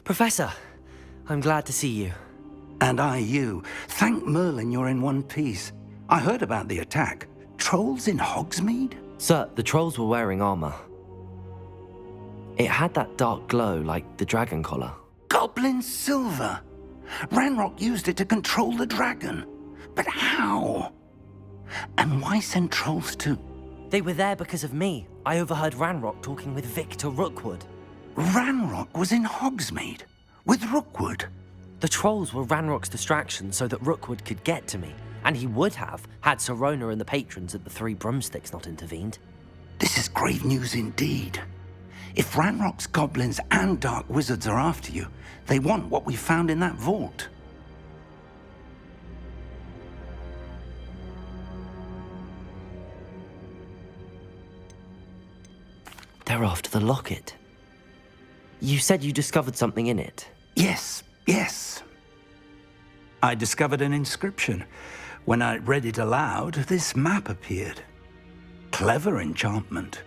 Professor, I'm glad to see you. And I you. Thank Merlin you're in one piece. I heard about the attack. Trolls in Hogsmeade? Sir, the trolls were wearing armor. It had that dark glow like the dragon collar. Goblin silver! Ranrock used it to control the dragon. But how? And why send trolls to... They were there because of me. I overheard Ranrock talking with Victor Rookwood. Ranrock was in Hogsmeade? With Rookwood? The trolls were Ranrock's distraction so that Rookwood could get to me. And he would have, had Sirona and the patrons at the Three Broomsticks not intervened. This is grave news indeed. If Ranrock's goblins and dark wizards are after you, they want what we found in that vault. They're after the locket. You said you discovered something in it. Yes. I discovered an inscription. When I read it aloud, this map appeared. Clever enchantment.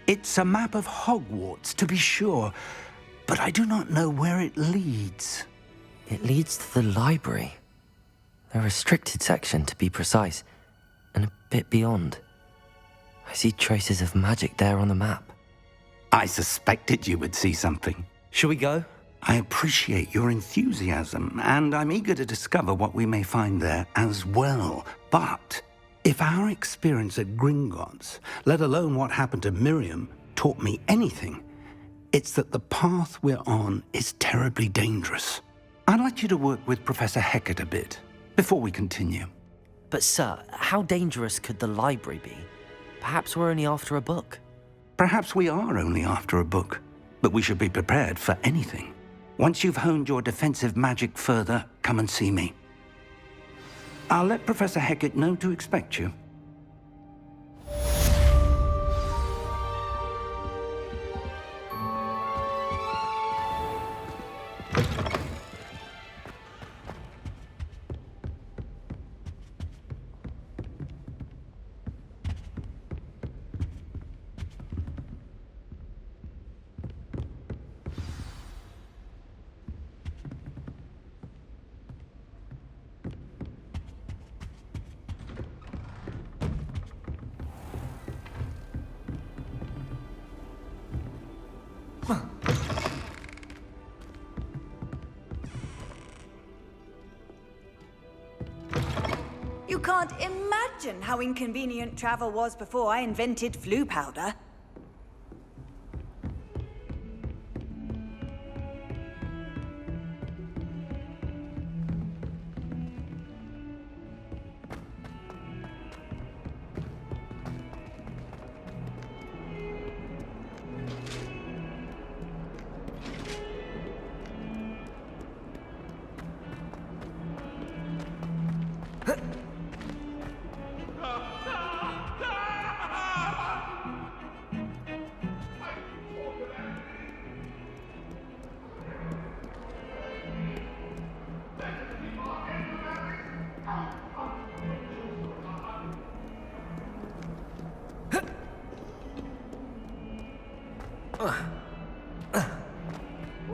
It's a map of Hogwarts, to be sure, but I do not know where it leads. It leads to the library. A restricted section, to be precise, and a bit beyond. I see traces of magic there on the map. I suspected you would see something. Shall we go? I appreciate your enthusiasm, and I'm eager to discover what we may find there as well. But if our experience at Gringotts, let alone what happened to Miriam, taught me anything, it's that the path we're on is terribly dangerous. I'd like you to work with Professor Hecat a bit before we continue. But sir, how dangerous could the library be? Perhaps we're only after a book. Perhaps we are only after a book, but we should be prepared for anything. Once you've honed your defensive magic further, come and see me. I'll let Professor Hecat know to expect you. You can't imagine how inconvenient travel was before I invented flu powder.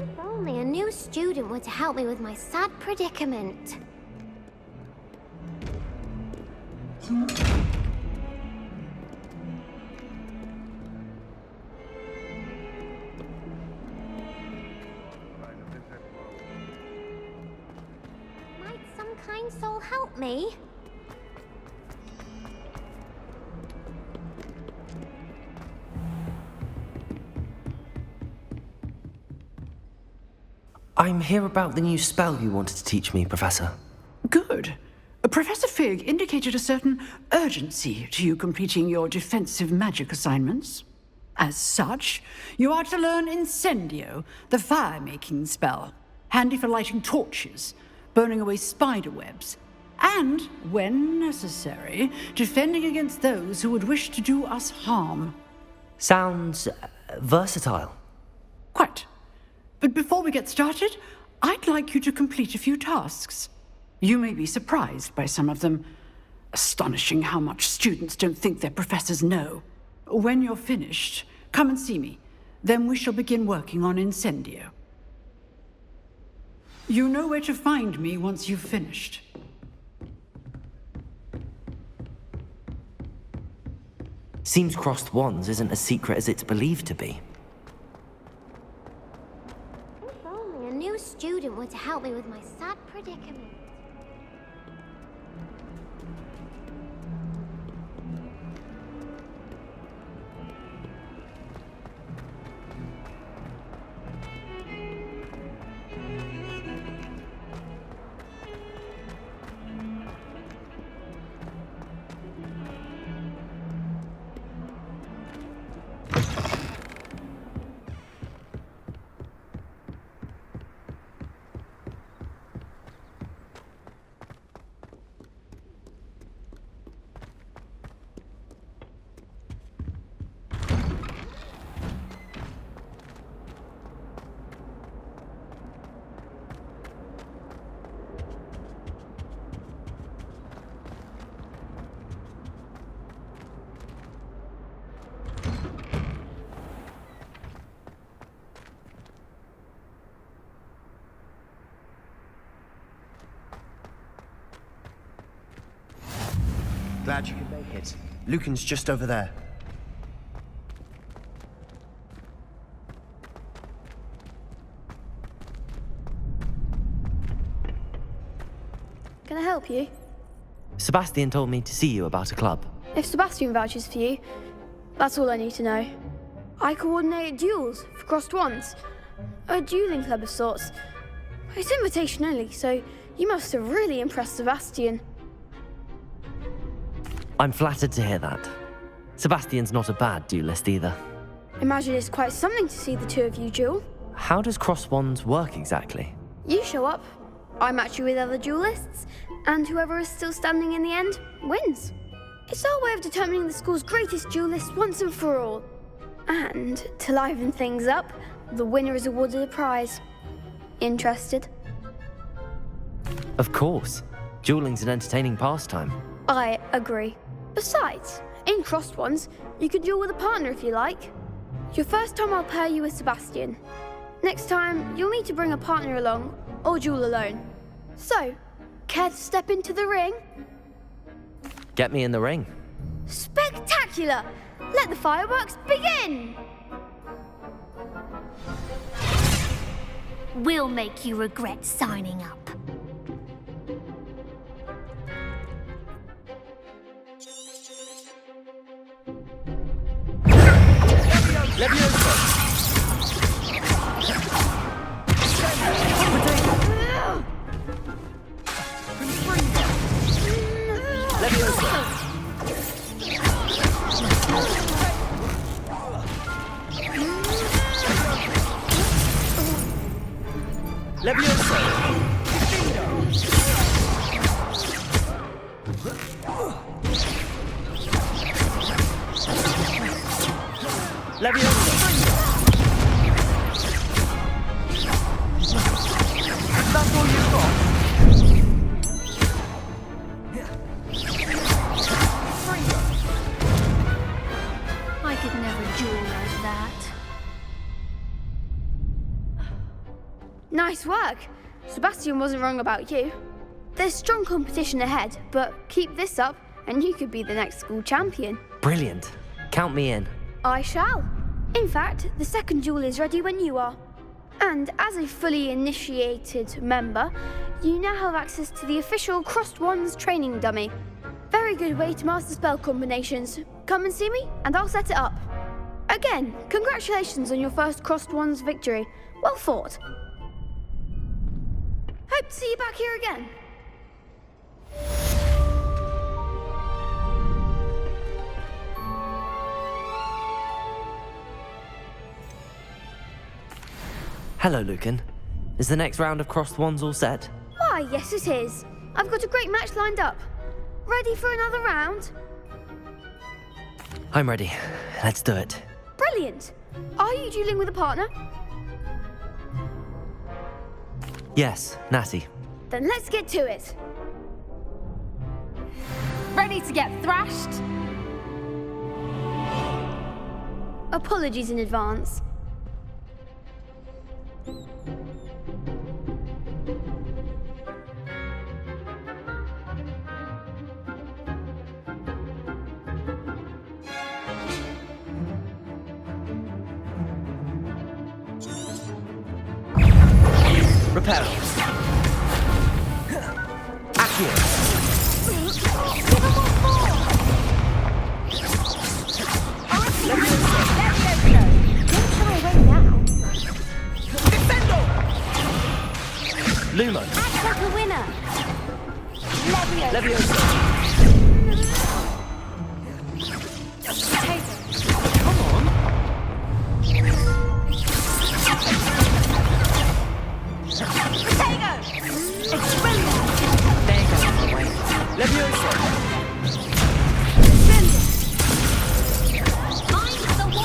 If only a new student were to help me with my sad predicament. Might some kind soul help me? I'm here about the new spell you wanted to teach me, Professor. Good. Professor Fig indicated a certain urgency to you completing your defensive magic assignments. As such, you are to learn Incendio, the fire-making spell, handy for lighting torches, burning away spider webs, and, when necessary, defending against those who would wish to do us harm. Sounds versatile. Quite. But before we get started, I'd like you to complete a few tasks. You may be surprised by some of them. Astonishing how much students don't think their professors know. When you're finished, come and see me. Then we shall begin working on Incendio. You know where to find me once you've finished. Seems crossed wands isn't as secret as it's believed to be. If only a new student were to help me with my sad predicament. Glad you could make it. Lucan's just over there. Can I help you? Sebastian told me to see you about a club. If Sebastian vouches for you, that's all I need to know. I coordinate duels for crossed wands. A dueling club of sorts. It's invitation only, so you must have really impressed Sebastian. I'm flattered to hear that. Sebastian's not a bad duelist either. Imagine it's quite something to see the two of you duel. How does cross wands work exactly? You show up, I match you with other duelists, and whoever is still standing in the end wins. It's our way of determining the school's greatest duelist once and for all. And to liven things up, the winner is awarded a prize. Interested? Of course. Dueling's an entertaining pastime. I agree. Besides, in crossed ones, you can duel with a partner if you like. Your first time I'll pair you with Sebastian. Next time, you'll need to bring a partner along, or duel alone. So, care to step into the ring? Get me in the ring. Spectacular! Let the fireworks begin! We'll make you regret signing up. I could never duel like that. Nice work! Sebastian wasn't wrong about you. There's strong competition ahead, but keep this up and you could be the next school champion. Brilliant. Count me in. I shall. In fact, the second duel is ready when you are. And as a fully initiated member, you now have access to the official Crossed Wands training dummy. Very good way to master spell combinations. Come and see me, and I'll set it up. Again, congratulations on your first Crossed Wands victory. Well fought. Hope to see you back here again. Hello, Lucan. Is the next round of crossed wands all set? Why, yes it is. I've got a great match lined up. Ready for another round? I'm ready. Let's do it. Brilliant. Are you dueling with a partner? Yes, Natty. Then let's get to it. Ready to get thrashed? Apologies in advance. Prepare. Accio. Lumo. Act like a winner. Levioso. Come on. Potato! Expendio! There you go. Levioso. Find the one.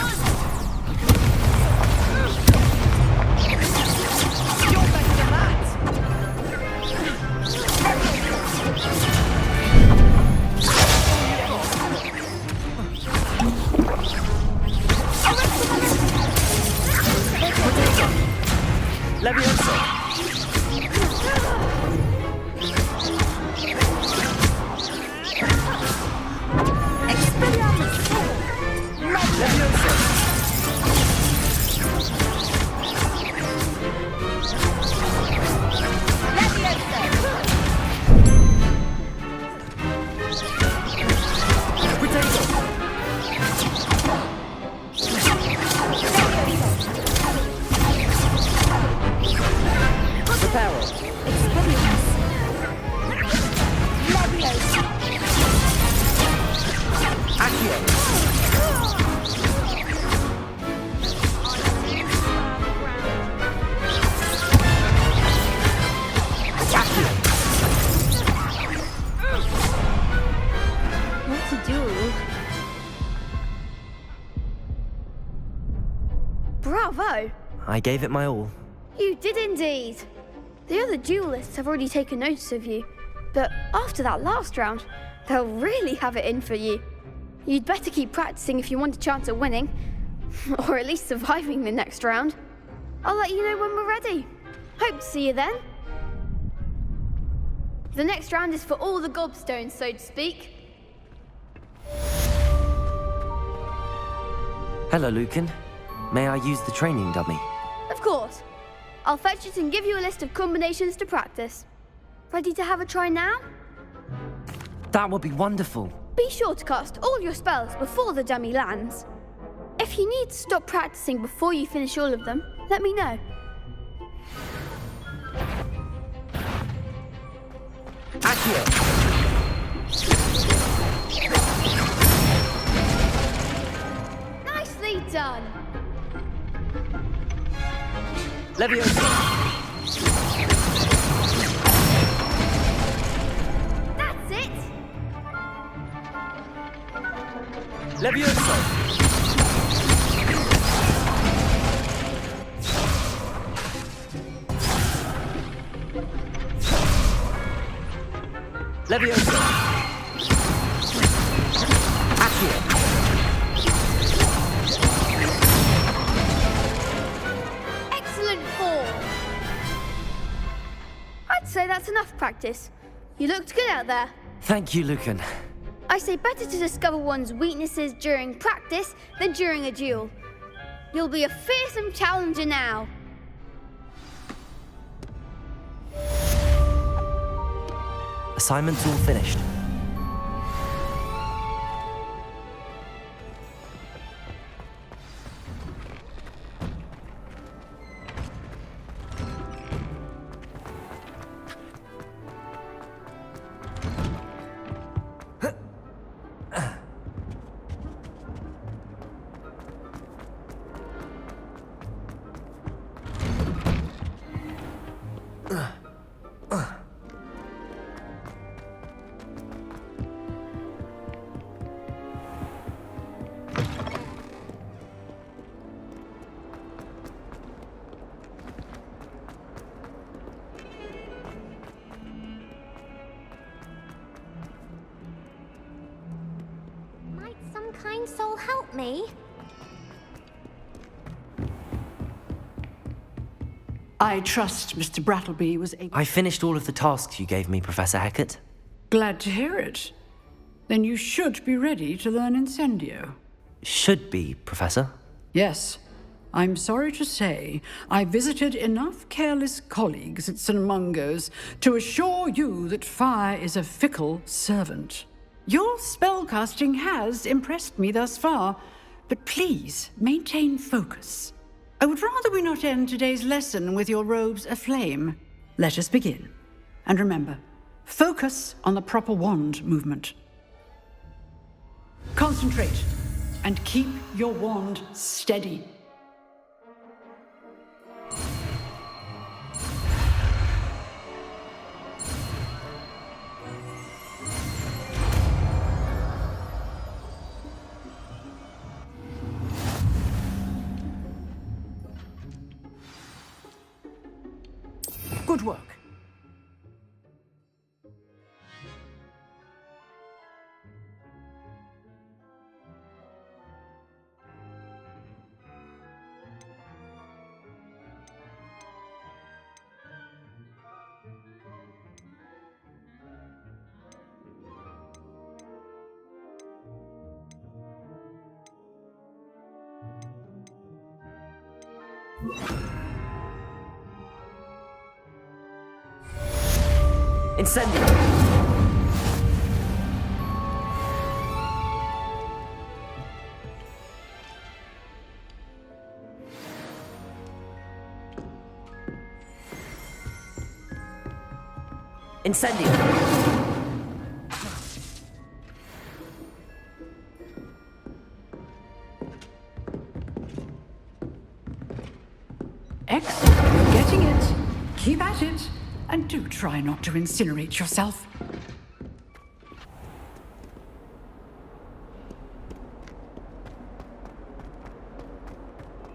You're better than that! Levioso. Levioso. What to do? Bravo! I gave it my all. You did indeed. The other duelists have already taken notice of you, but after that last round, they'll really have it in for you. You'd better keep practicing if you want a chance at winning, or at least surviving the next round. I'll let you know when we're ready. Hope to see you then. The next round is for all the gobstones, so to speak. Hello, Lucan. May I use the training dummy? Of course. I'll fetch it and give you a list of combinations to practice. Ready to have a try now? That would be wonderful. Be sure to cast all your spells before the dummy lands. If you need to stop practicing before you finish all of them, let me know. Accio. Nicely done. Levioso. That's it. Levioso. Levioso. Accio. Excellent form. I'd say that's enough practice. You looked good out there. Thank you, Lucan. I say better to discover one's weaknesses during practice than during a duel. You'll be a fearsome challenger now. Assignment's all finished. Might some kind soul help me? I trust Mr. Brattleby was able... I finished all of the tasks you gave me, Professor Hecat. Glad to hear it. Then you should be ready to learn Incendio. Should be, Professor. Yes. I'm sorry to say, I visited enough careless colleagues at St. Mungo's to assure you that fire is a fickle servant. Your spellcasting has impressed me thus far, but please maintain focus. I would rather we not end today's lesson with your robes aflame. Let us begin. And remember, focus on the proper wand movement. Concentrate and keep your wand steady. Good work. Incendio! Incendio! Excellent. You're getting it. Keep at it. And do try not to incinerate yourself.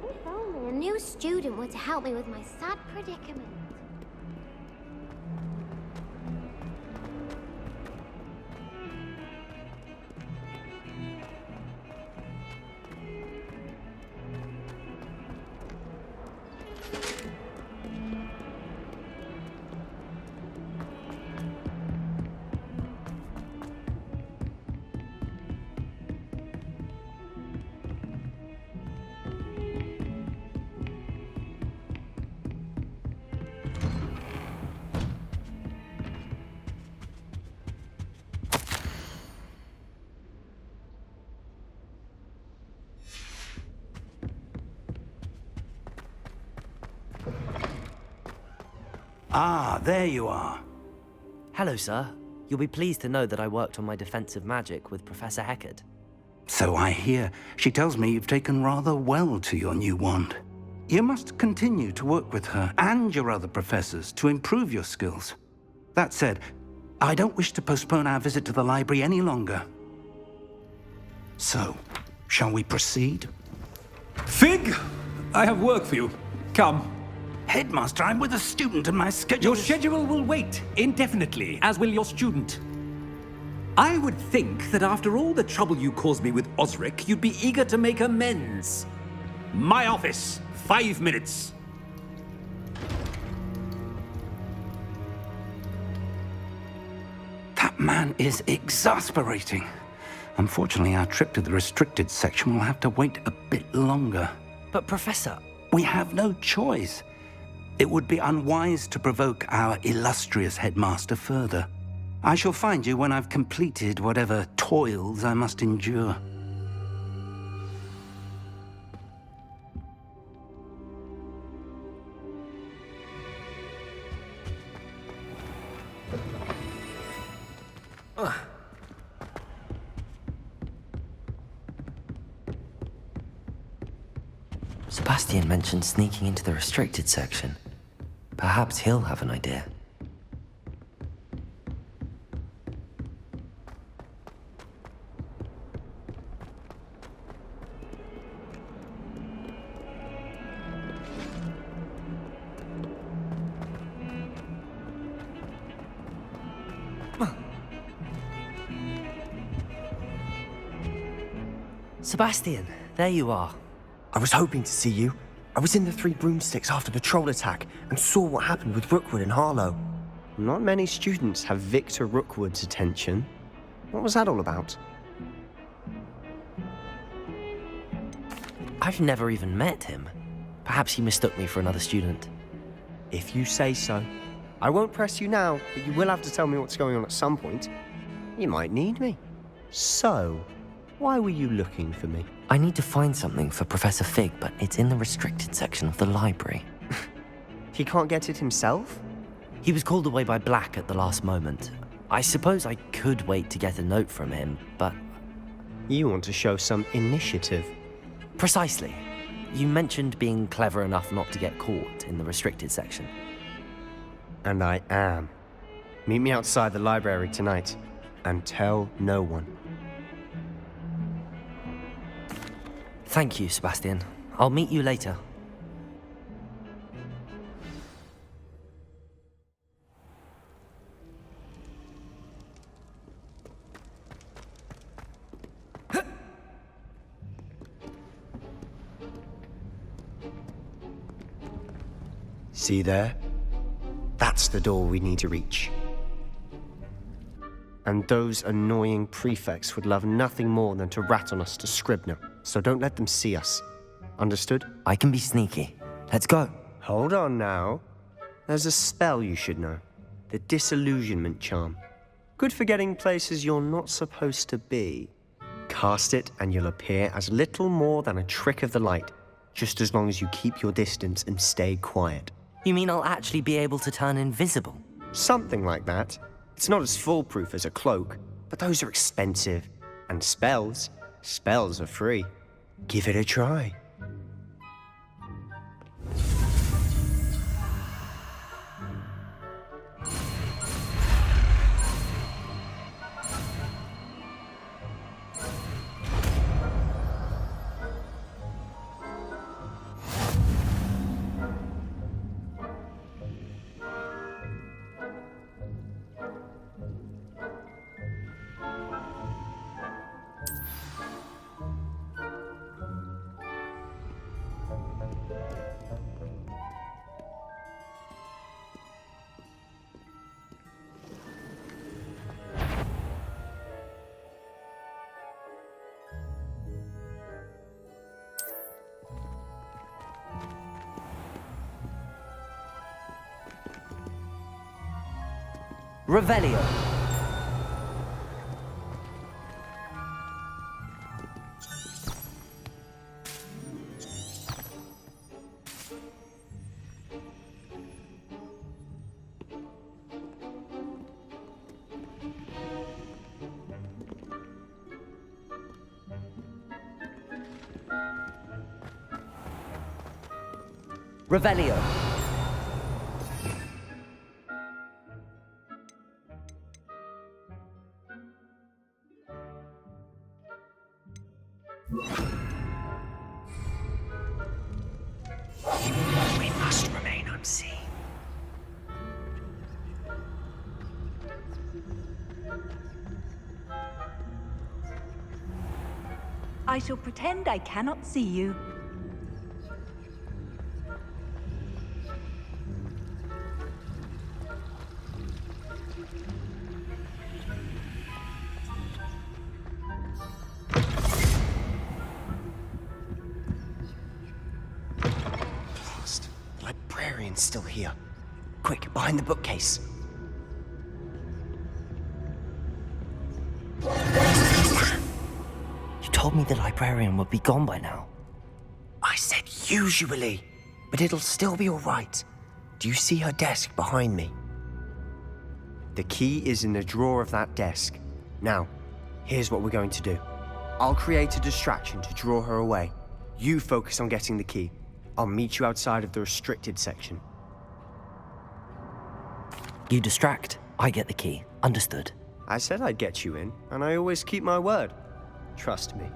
If only a new student were to help me with my sad predicament. Ah, there you are. Hello, sir. You'll be pleased to know that I worked on my defensive magic with Professor Heckard. So I hear. She tells me you've taken rather well to your new wand. You must continue to work with her and your other professors to improve your skills. That said, I don't wish to postpone our visit to the library any longer. So, shall we proceed? Fig! I have work for you. Come. Headmaster, I'm with a student and my schedule... Your schedule will wait indefinitely, as will your student. I would think that after all the trouble you caused me with Osric, you'd be eager to make amends. My office, 5 minutes. That man is exasperating. Unfortunately, our trip to the restricted section will have to wait a bit longer. But, Professor... We have no choice. It would be unwise to provoke our illustrious headmaster further. I shall find you when I've completed whatever toils I must endure. Sebastian mentioned sneaking into the restricted section. Perhaps he'll have an idea. Sebastian, there you are. I was hoping to see you. I was in the Three Broomsticks after the troll attack and saw what happened with Rookwood and Harlow. Not many students have Victor Rookwood's attention. What was that all about? I've never even met him. Perhaps you mistook me for another student. If you say so. I won't press you now, but you will have to tell me what's going on at some point. You might need me. So, why were you looking for me? I need to find something for Professor Fig, but it's in the restricted section of the library. He can't get it himself? He was called away by Black at the last moment. I suppose I could wait to get a note from him, but... You want to show some initiative. Precisely. You mentioned being clever enough not to get caught in the restricted section. And I am. Meet me outside the library tonight, and tell no one. Thank you, Sebastian. I'll meet you later. See there? That's the door we need to reach. And those annoying prefects would love nothing more than to rat on us to Scribner, so don't let them see us. Understood? I can be sneaky. Let's go. Hold on now. There's a spell you should know. The Disillusionment Charm. Good for getting places you're not supposed to be. Cast it and you'll appear as little more than a trick of the light, just as long as you keep your distance and stay quiet. You mean I'll actually be able to turn invisible? Something like that. It's not as foolproof as a cloak, but those are expensive. And spells are free. Give it a try. Revelio. Revelio. We must remain unseen. I shall pretend I cannot see you. The librarian's still here. Quick, behind the bookcase. You told me the librarian would be gone by now. I said usually, but it'll still be all right. Do you see her desk behind me? The key is in the drawer of that desk. Now, here's what we're going to do. I'll create a distraction to draw her away. You focus on getting the key. I'll meet you outside of the restricted section. You distract, I get the key. Understood. I said I'd get you in, and I always keep my word. Trust me.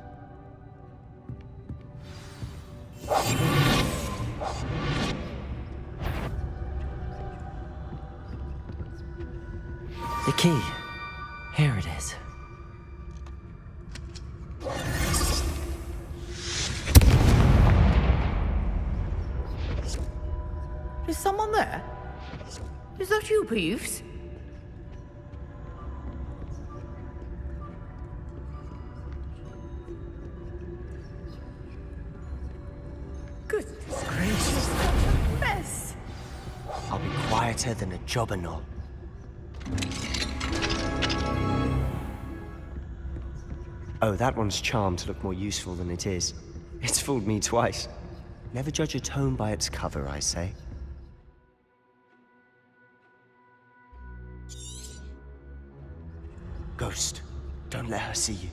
The key. Here it is. Is someone there? Is that you, Peeves? Goodness gracious, what a mess. I'll be quieter than a jobberknoll. Oh, that one's charmed to look more useful than it is. It's fooled me twice. Never judge a tome by its cover, I say. Ghost, don't let her see you.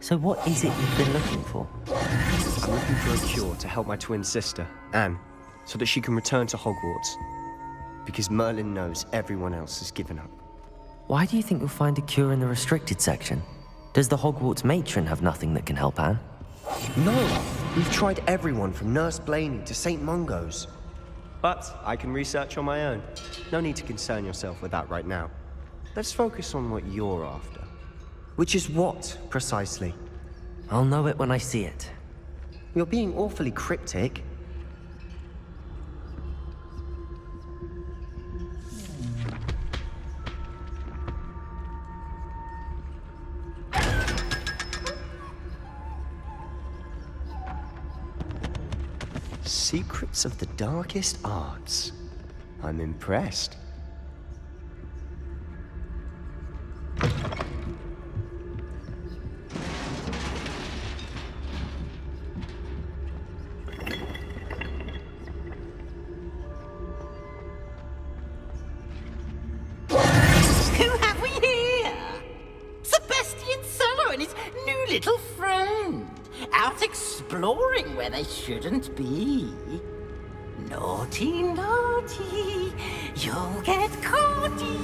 So what is it you've been looking for? I'm looking for a cure to help my twin sister, Anne, so that she can return to Hogwarts. Because Merlin knows everyone else has given up. Why do you think you'll find a cure in the restricted section? Does the Hogwarts matron have nothing that can help Anne? No! We've tried everyone from Nurse Blaney to St. Mungo's. But I can research on my own. No need to concern yourself with that right now. Let's focus on what you're after. Which is what, precisely? I'll know it when I see it. You're being awfully cryptic. Secrets of the darkest arts. I'm impressed. Little friend, out exploring where they shouldn't be. Naughty, naughty, you'll get caughty.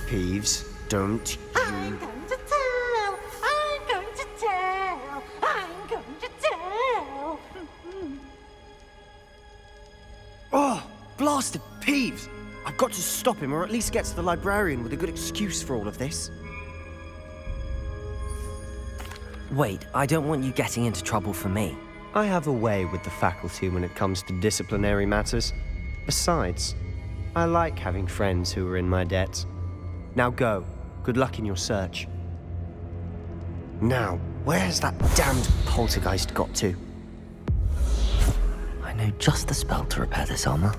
Peeves, don't you... I'm going to tell, I'm going to tell, I'm going to tell. Oh, blasted Peeves! I've got to stop him, or at least get to the librarian with a good excuse for all of this. Wait, I don't want you getting into trouble for me. I have a way with the faculty when it comes to disciplinary matters. Besides, I like having friends who are in my debt. Now go. Good luck in your search. Now, where's that damned poltergeist got to? I know just the spell to repair this armor.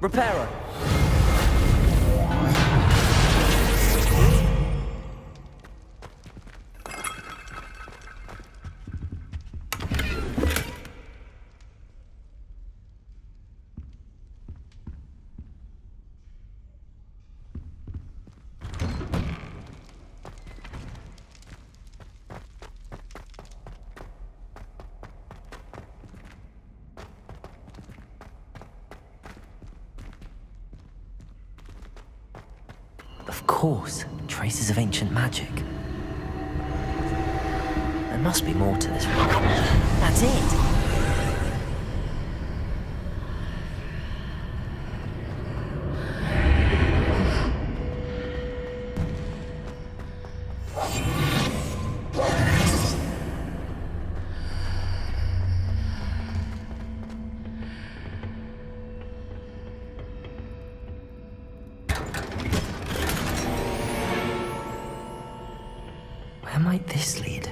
Repairer! Of course, traces of ancient magic. There must be more to this room. That's it! Where might this lead?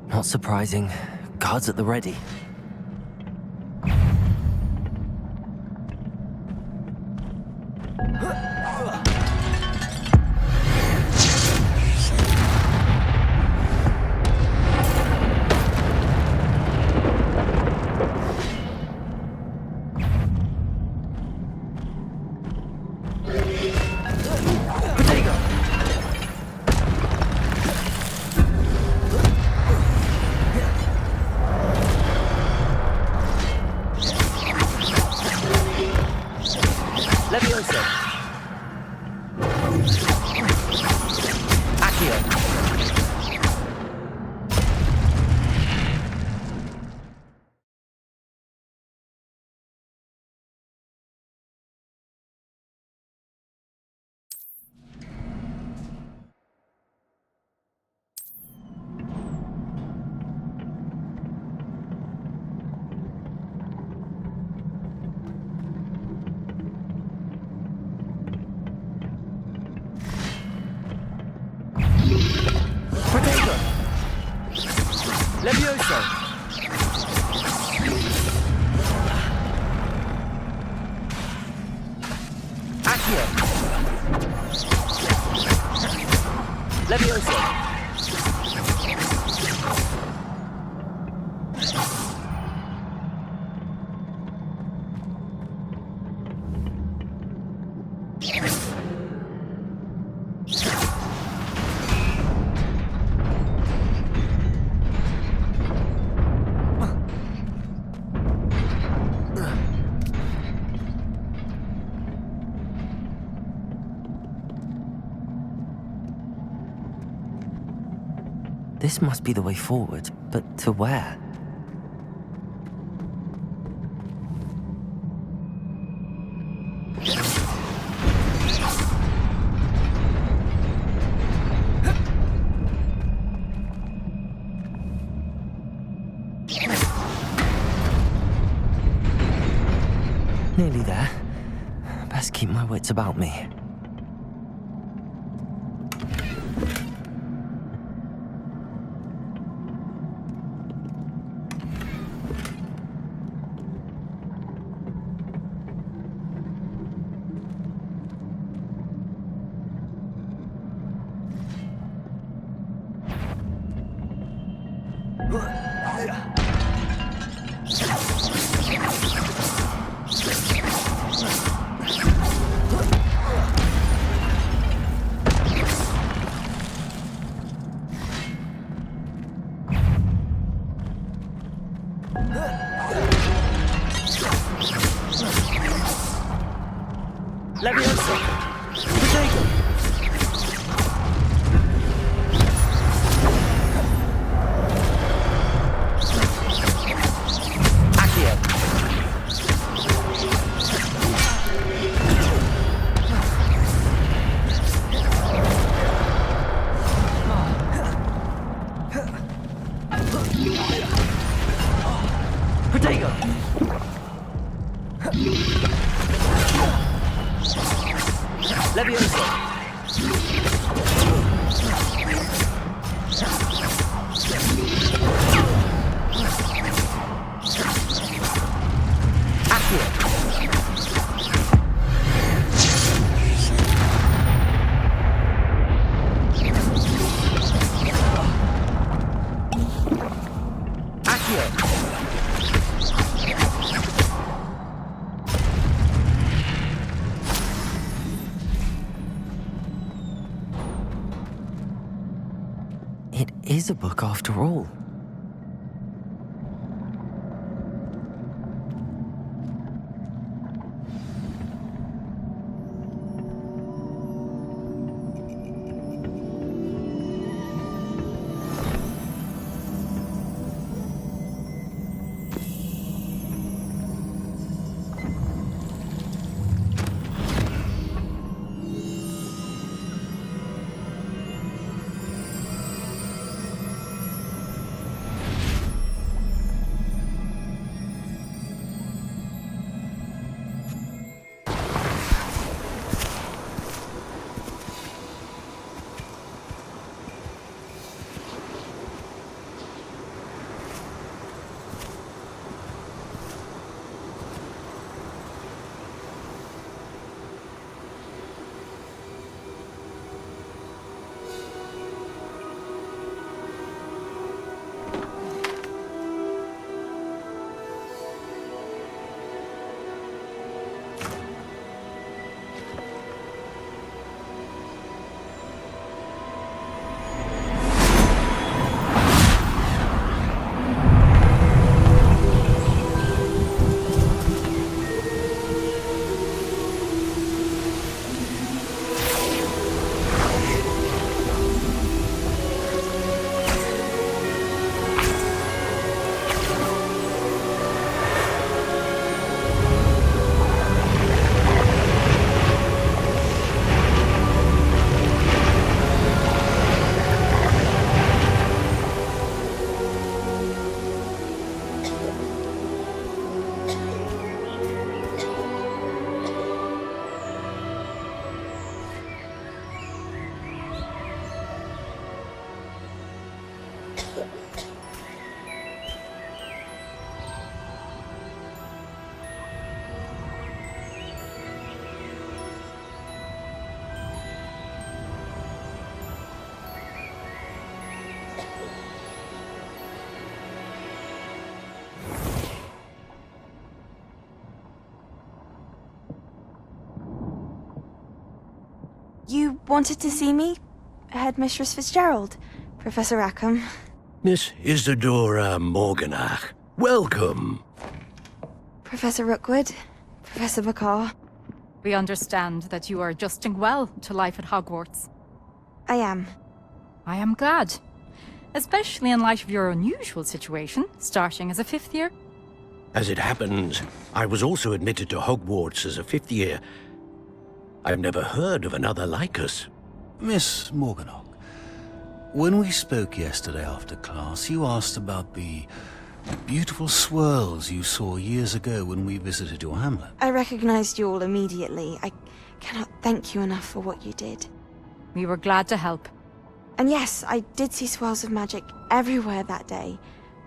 Not surprising. Guards at the ready. Levioso! Accio! Levioso! This must be the way forward, but to where? Nearly there. Best keep my wits about me. Levioso! Potato! Accio! Potato! Levioso! Accio! Accio! It is a book after all. You wanted to see me? Headmistress Fitzgerald, Professor Rackham. Miss Isadora Morganach, welcome. Professor Rookwood, Professor Bakar. We understand that you are adjusting well to life at Hogwarts. I am. I am glad. Especially in light of your unusual situation, starting as a 5th year. As it happens, I was also admitted to Hogwarts as a 5th year. I've never heard of another like us. Miss Morganach, when we spoke yesterday after class, you asked about the beautiful swirls you saw years ago when we visited your hamlet. I recognized you all immediately. I cannot thank you enough for what you did. We were glad to help. And yes, I did see swirls of magic everywhere that day.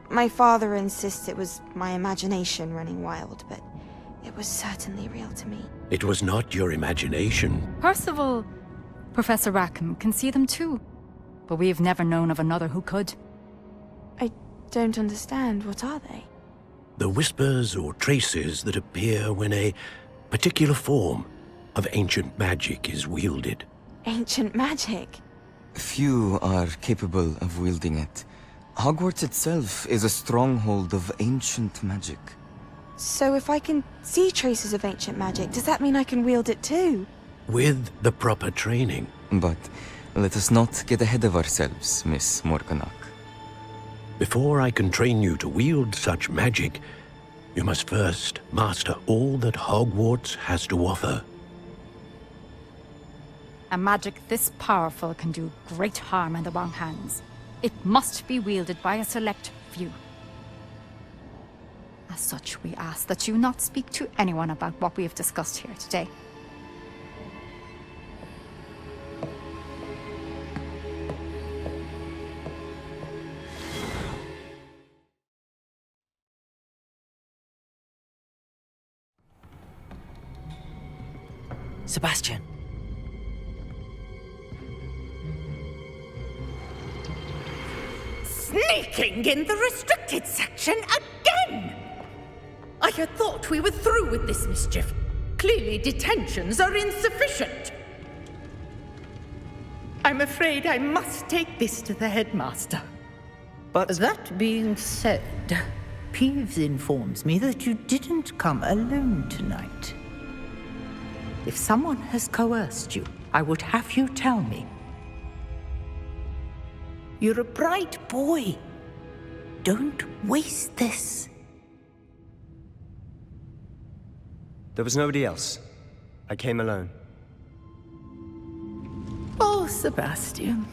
My father insists it was my imagination running wild, but it was certainly real to me. It was not your imagination. Percival, Professor Rackham can see them too. But we have never known of another who could. I don't understand. What are they? The whispers or traces that appear when a particular form of ancient magic is wielded. Ancient magic? Few are capable of wielding it. Hogwarts itself is a stronghold of ancient magic. So if I can see traces of ancient magic, does that mean I can wield it too? With the proper training. But let us not get ahead of ourselves, Miss Morganach. Before I can train you to wield such magic, you must first master all that Hogwarts has to offer. A magic this powerful can do great harm in the wrong hands. It must be wielded by a select few. As such, we ask that you not speak to anyone about what we have discussed here today. Sebastian. Sneaking in the restricted section again! I had thought we were through with this mischief. Clearly detentions are insufficient. I'm afraid I must take this to the headmaster. But that being said, Peeves informs me that you didn't come alone tonight. If someone has coerced you, I would have you tell me. You're a bright boy. Don't waste this. There was nobody else. I came alone. Oh, Sebastian.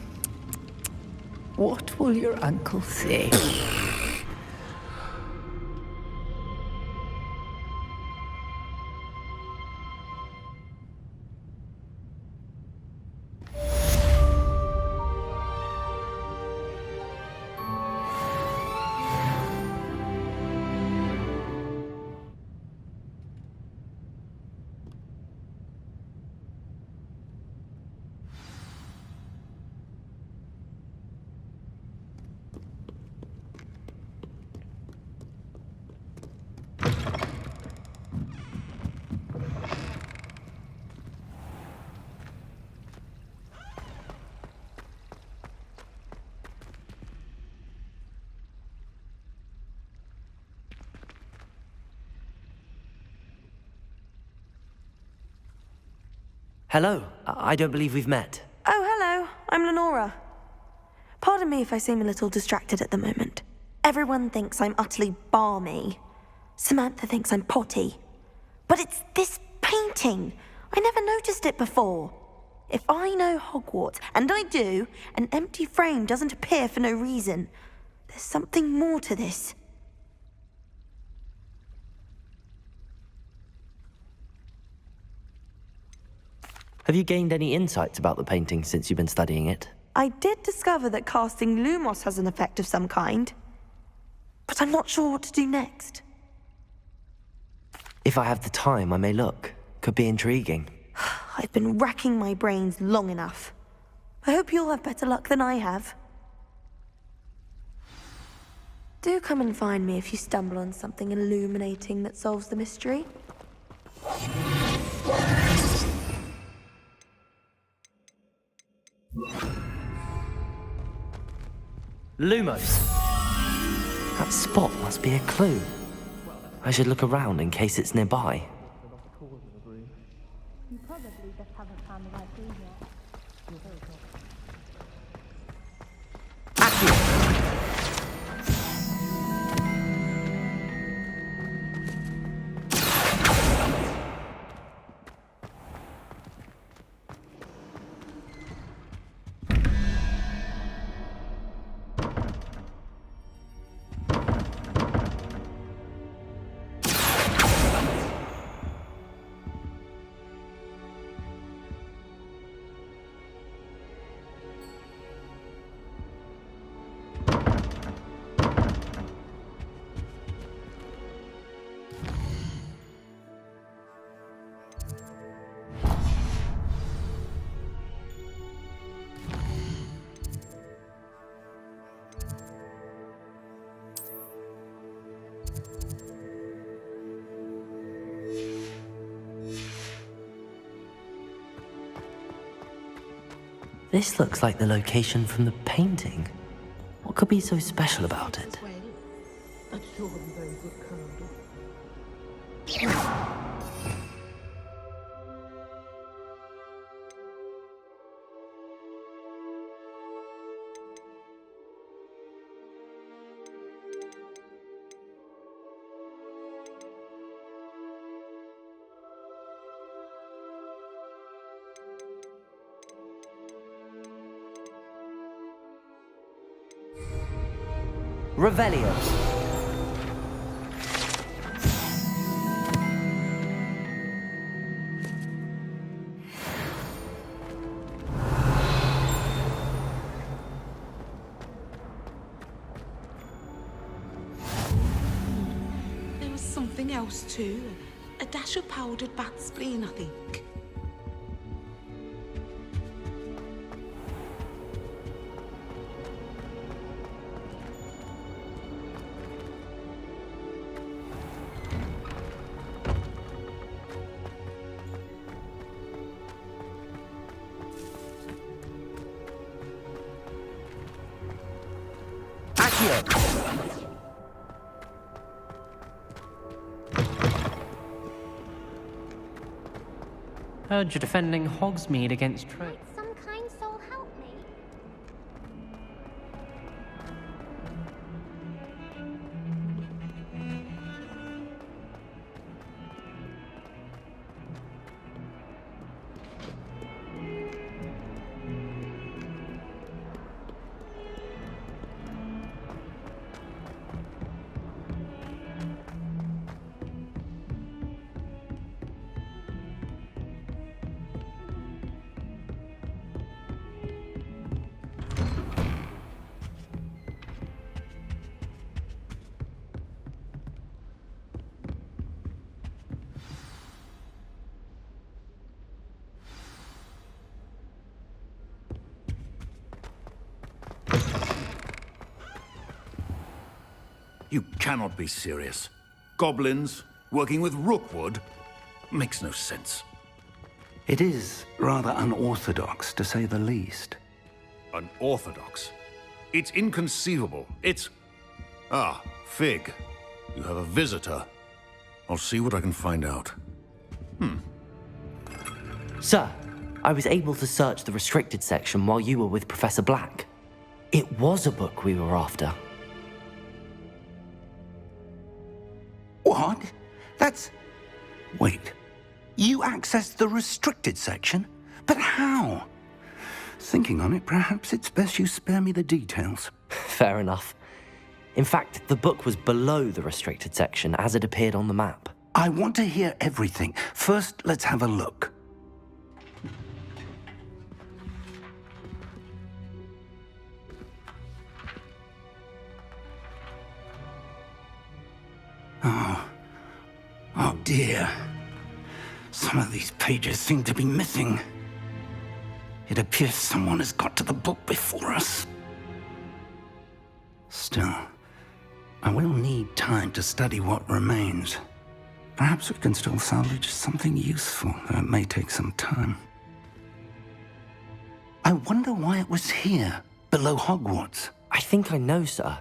What will your uncle say? Hello. I don't believe we've met. Oh, hello. I'm Lenora. Pardon me if I seem a little distracted at the moment. Everyone thinks I'm utterly balmy. Samantha thinks I'm potty. But it's this painting. I never noticed it before. If I know Hogwarts, and I do, an empty frame doesn't appear for no reason. There's something more to this. Have you gained any insights about the painting since you've been studying it? I did discover that casting Lumos has an effect of some kind. But I'm not sure what to do next. If I have the time, I may look. Could be intriguing. I've been racking my brains long enough. I hope you'll have better luck than I have. Do come and find me if you stumble on something illuminating that solves the mystery. Lumos! That spot must be a clue. I should look around in case it's nearby. You probably just haven't found the right clue yet. You're very close. This looks like the location from the painting. What could be so special about it? Revelio. There was something else too. A dash of powdered bat spleen, I think. Heard you're defending Hogsmeade against Might some kind soul help me? You cannot be serious. Goblins working with Rookwood makes no sense. It is rather unorthodox, to say the least. Unorthodox? It's inconceivable. It's... Ah, Fig. You have a visitor. I'll see what I can find out. Sir, I was able to search the restricted section while you were with Professor Black. It was a book we were after. What? That's... Wait. You accessed the restricted section? But how? Thinking on it, perhaps it's best you spare me the details. Fair enough. In fact, the book was below the restricted section as it appeared on the map. I want to hear everything. First, let's have a look. Oh dear. Some of these pages seem to be missing. It appears someone has got to the book before us. Still, I will need time to study what remains. Perhaps we can still salvage something useful, though it may take some time. I wonder why it was here, below Hogwarts. I think I know, sir.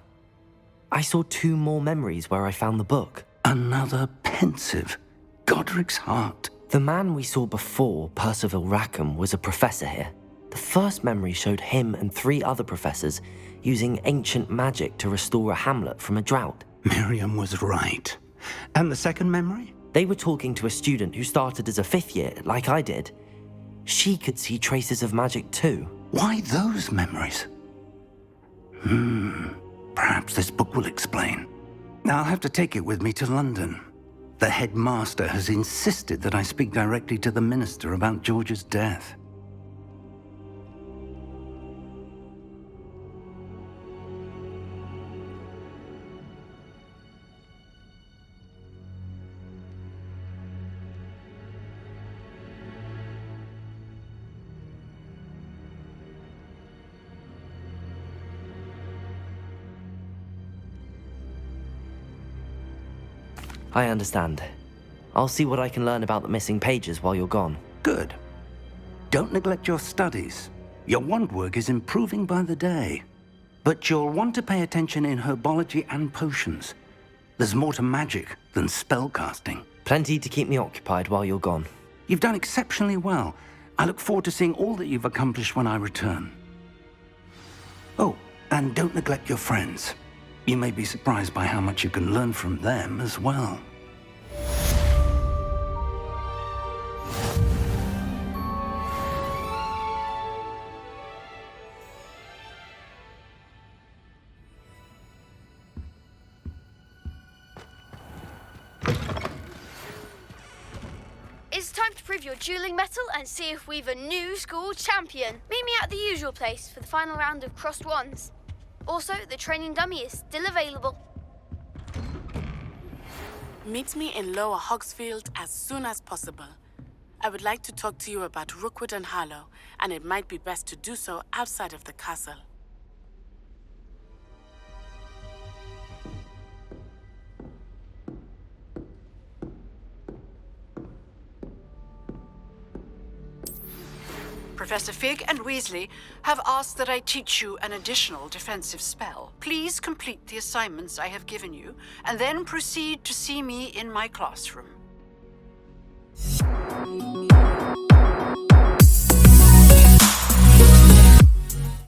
I saw 2 more memories where I found the book. Another pensive. Godric's heart. The man we saw before, Percival Rackham, was a professor here. The first memory showed him and 3 other professors using ancient magic to restore a hamlet from a drought. Miriam was right. And the second memory? They were talking to a student who started as a 5th year, like I did. She could see traces of magic too. Why those memories? Perhaps this book will explain. I'll have to take it with me to London. The headmaster has insisted that I speak directly to the minister about George's death. I understand. I'll see what I can learn about the missing pages while you're gone. Good. Don't neglect your studies. Your wand work is improving by the day. But you'll want to pay attention in herbology and potions. There's more to magic than spellcasting. Plenty to keep me occupied while you're gone. You've done exceptionally well. I look forward to seeing all that you've accomplished when I return. Oh, and don't neglect your friends. You may be surprised by how much you can learn from them as well. It's time to prove your dueling mettle and see if we've a new school champion. Meet me at the usual place for the final round of crossed wands. Also, the training dummy is still available. Meet me in Lower Hogsfield as soon as possible. I would like to talk to you about Rookwood and Harlow, and it might be best to do so outside of the castle. Professor Fig and Weasley have asked that I teach you an additional defensive spell. Please complete the assignments I have given you, and then proceed to see me in my classroom.